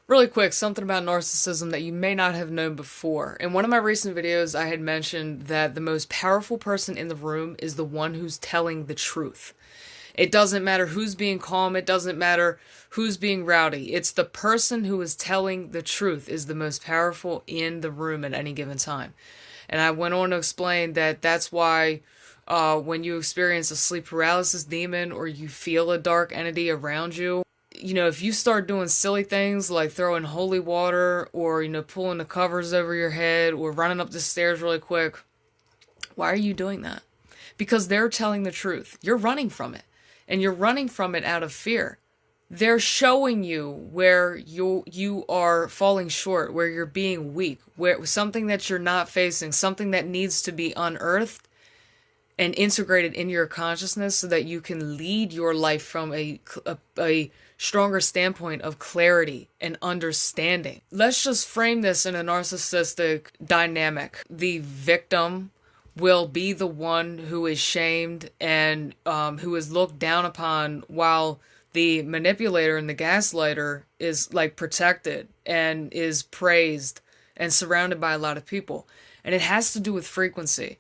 Really quick, something about narcissism that you may not have known before. In one of my recent videos, I had mentioned that the most powerful person in the room is the one who's telling the truth. It doesn't matter who's being calm, it doesn't matter who's being rowdy. It's the person who is telling the truth is the most powerful in the room at any given time. And I went on to explain that that's why when you experience a sleep paralysis demon or you feel a dark entity around you, if you start doing silly things like throwing holy water or, pulling the covers over your head or running up the stairs really quick, why are you doing that? Because they're telling the truth. You're running from it. And you're running from it out of fear. They're showing you where you are falling short, where you're being weak, where something that you're not facing, something that needs to be unearthed and integrated in your consciousness so that you can lead your life from a stronger standpoint of clarity and understanding. Let's just frame this in a narcissistic dynamic. The victim will be the one who is shamed and who is looked down upon, while the manipulator and the gaslighter is protected and is praised and surrounded by a lot of people. And it has to do with frequency.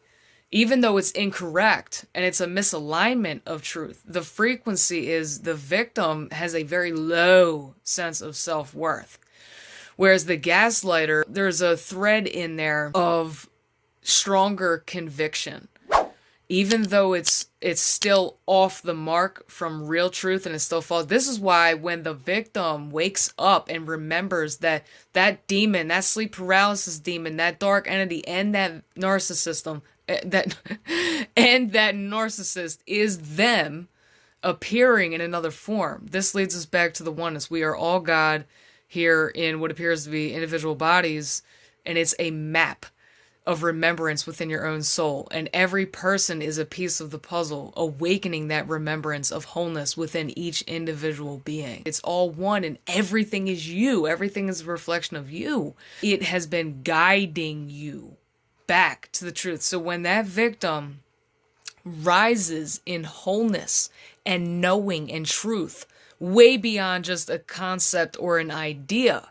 Even though it's incorrect and it's a misalignment of truth, the frequency is the victim has a very low sense of self-worth. Whereas the gaslighter, there's a thread in there of stronger conviction. Even though it's still off the mark from real truth and it's still false. This is why when the victim wakes up and remembers that demon, that sleep paralysis demon, that dark entity, and that narcissist is them appearing in another form. This leads us back to the oneness. We are all God here in what appears to be individual bodies, and it's a map of remembrance within your own soul. And every person is a piece of the puzzle, awakening that remembrance of wholeness within each individual being. It's all one, and everything is you. Everything is a reflection of you. It has been guiding you back to the truth. So when that victim rises in wholeness and knowing and truth, way beyond just a concept or an idea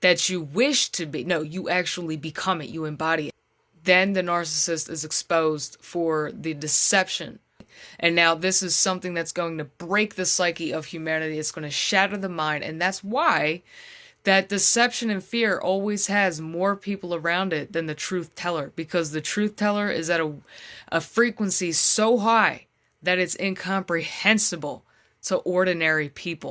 that you wish to be, no, you actually become it, you embody it. Then the narcissist is exposed for the deception. And now this is something that's going to break the psyche of humanity. It's going to shatter the mind. And that's why that deception and fear always has more people around it than the truth teller. Because the truth teller is at a frequency so high that it's incomprehensible to ordinary people.